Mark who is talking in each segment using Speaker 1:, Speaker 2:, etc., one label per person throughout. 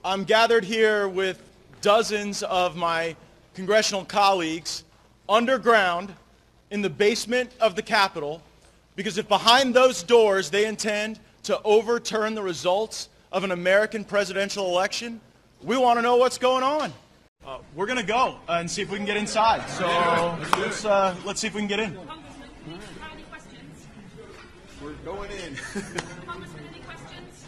Speaker 1: I'm gathered here with dozens of my congressional colleagues underground in the basement of the Capitol, because if behind those doors they intend to overturn the results of an American presidential election, we want to know what's going on. We're going to go and see if we can get inside. So let's see if we can get in.
Speaker 2: Congressman, how many questions?
Speaker 1: We're going in.
Speaker 2: Congressman, any questions?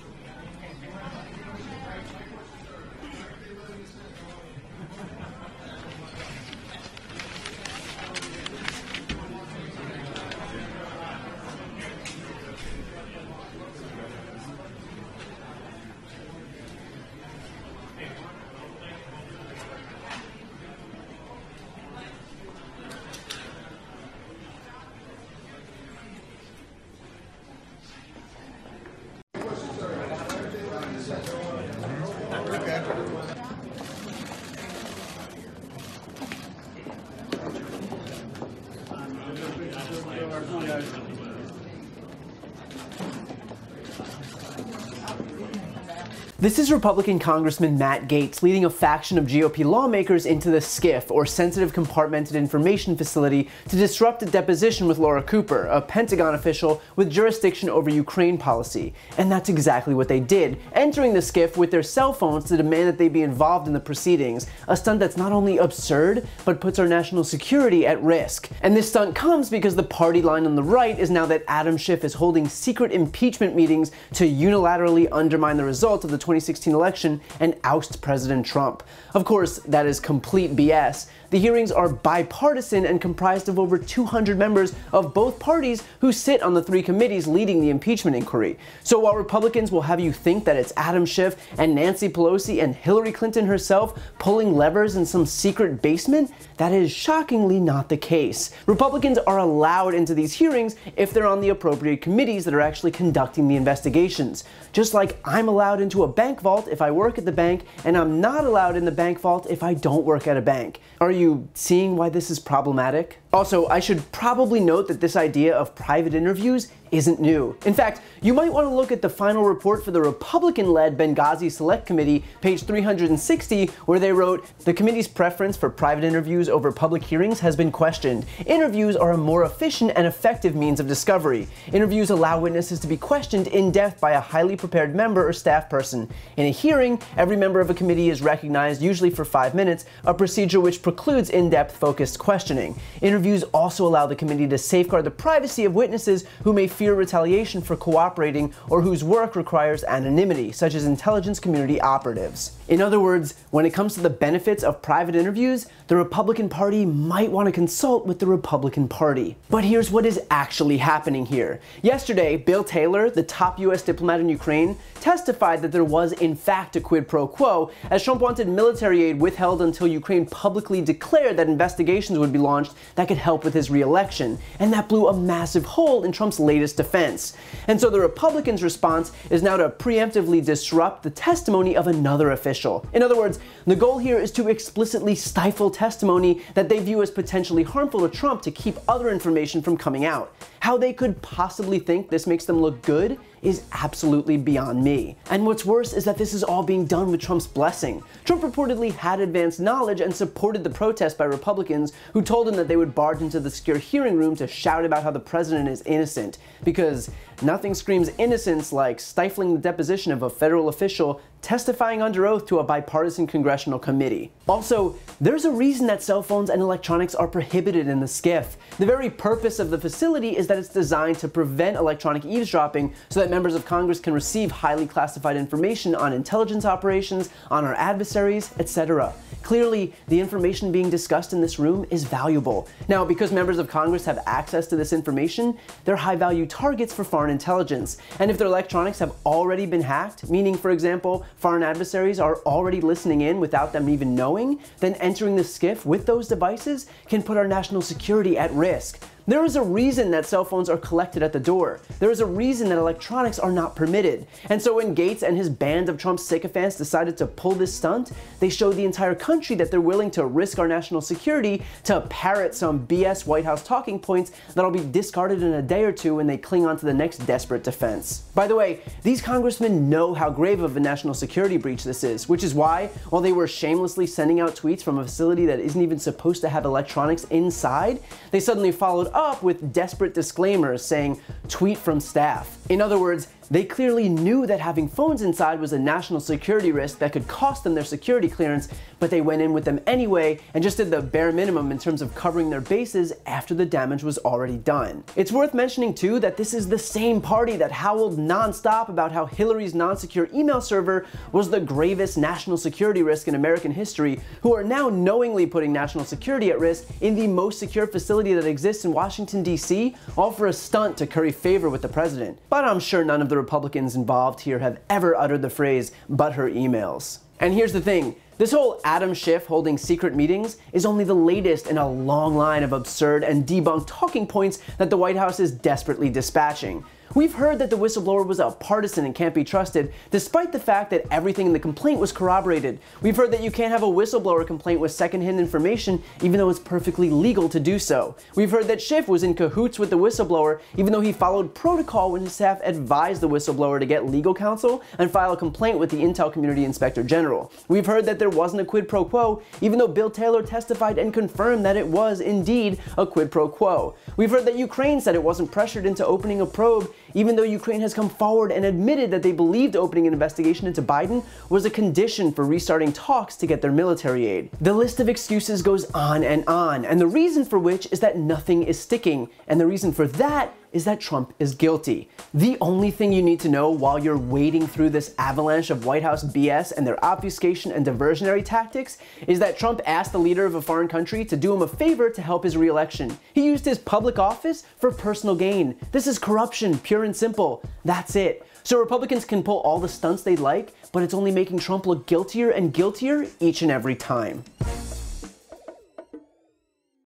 Speaker 3: This is Republican Congressman Matt Gaetz leading a faction of GOP lawmakers into the SCIF, or Sensitive Compartmented Information Facility, to disrupt a deposition with Laura Cooper, a Pentagon official with jurisdiction over Ukraine policy. And that's exactly what they did, entering the SCIF with their cell phones to demand that they be involved in the proceedings, a stunt that's not only absurd, but puts our national security at risk. And this stunt comes because the party line on the right is now that Adam Schiff is holding secret impeachment meetings to unilaterally undermine the results of the 2016 election and oust President Trump. Of course, that is complete BS. The hearings are bipartisan and comprised of over 200 members of both parties who sit on the three committees leading the impeachment inquiry. So while Republicans will have you think that it's Adam Schiff and Nancy Pelosi and Hillary Clinton herself pulling levers in some secret basement, that is shockingly not the case. Republicans are allowed into these hearings if they're on the appropriate committees that are actually conducting the investigations. Just like I'm allowed into a bank vault if I work at the bank, and I'm not allowed in the bank vault if I don't work at a bank. Are you seeing why this is problematic? Also, I should probably note that this idea of private interviews isn't new. In fact, you might want to look at the final report for the Republican-led Benghazi Select Committee, page 360, where they wrote, "The committee's preference for private interviews over public hearings has been questioned. Interviews are a more efficient and effective means of discovery. Interviews allow witnesses to be questioned in depth by a highly prepared member or staff person. In a hearing, every member of a committee is recognized, usually for 5 minutes, a procedure which precludes in-depth focused questioning. Interviews also allow the committee to safeguard the privacy of witnesses who may fear retaliation for cooperating or whose work requires anonymity, such as intelligence community operatives." In other words, when it comes to the benefits of private interviews, the Republican Party might want to consult with the Republican Party. But here's what is actually happening here. Yesterday, Bill Taylor, the top US diplomat in Ukraine, testified that there was in fact a quid pro quo, as Trump wanted military aid withheld until Ukraine publicly declared that investigations would be launched that could help with his re-election, and that blew a massive hole in Trump's latest defense. And so the Republicans' response is now to preemptively disrupt the testimony of another official. In other words, the goal here is to explicitly stifle testimony that they view as potentially harmful to Trump to keep other information from coming out. How they could possibly think this makes them look good is absolutely beyond me. And what's worse is that this is all being done with Trump's blessing. Trump reportedly had advanced knowledge and supported the protest by Republicans who told him that they would barge into the secure hearing room to shout about how the president is innocent, because nothing screams innocence like stifling the deposition of a federal official testifying under oath to a bipartisan congressional committee. Also, there's a reason that cell phones and electronics are prohibited in the SCIF. The very purpose of the facility is that it's designed to prevent electronic eavesdropping so that members of Congress can receive highly classified information on intelligence operations, on our adversaries, etc. Clearly, the information being discussed in this room is valuable. Now, because members of Congress have access to this information, they're high-value targets for foreign intelligence. And if their electronics have already been hacked, meaning, for example, foreign adversaries are already listening in without them even knowing, then entering the SCIF with those devices can put our national security at risk. There is a reason that cell phones are collected at the door. There is a reason that electronics are not permitted. And so when Gaetz and his band of Trump sycophants decided to pull this stunt, they showed the entire country that they're willing to risk our national security to parrot some BS White House talking points that'll be discarded in a day or two when they cling on to the next desperate defense. By the way, these congressmen know how grave of a national security breach this is, which is why, while they were shamelessly sending out tweets from a facility that isn't even supposed to have electronics inside, they suddenly followed up with desperate disclaimers saying, "Tweet from staff." In other words, they clearly knew that having phones inside was a national security risk that could cost them their security clearance, but they went in with them anyway and just did the bare minimum in terms of covering their bases after the damage was already done. It's worth mentioning too that this is the same party that howled non-stop about how Hillary's non-secure email server was the gravest national security risk in American history, who are now knowingly putting national security at risk in the most secure facility that exists in Washington, D.C., all for a stunt to curry favor with the president. But I'm sure none of the Republicans involved here have ever uttered the phrase, "but her emails." And here's the thing, this whole Adam Schiff holding secret meetings is only the latest in a long line of absurd and debunked talking points that the White House is desperately dispatching. We've heard that the whistleblower was a partisan and can't be trusted, despite the fact that everything in the complaint was corroborated. We've heard that you can't have a whistleblower complaint with secondhand information, even though it's perfectly legal to do so. We've heard that Schiff was in cahoots with the whistleblower, even though he followed protocol when his staff advised the whistleblower to get legal counsel and file a complaint with the Intel Community Inspector General. We've heard that there wasn't a quid pro quo, even though Bill Taylor testified and confirmed that it was indeed a quid pro quo. We've heard that Ukraine said it wasn't pressured into opening a probe, even though Ukraine has come forward and admitted that they believed opening an investigation into Biden was a condition for restarting talks to get their military aid. The list of excuses goes on, and the reason for which is that nothing is sticking, and the reason for that is that Trump is guilty. The only thing you need to know while you're wading through this avalanche of White House BS and their obfuscation and diversionary tactics is that Trump asked the leader of a foreign country to do him a favor to help his re-election. He used his public office for personal gain. This is corruption, pure and simple. That's it. So Republicans can pull all the stunts they'd like, but it's only making Trump look guiltier and guiltier each and every time.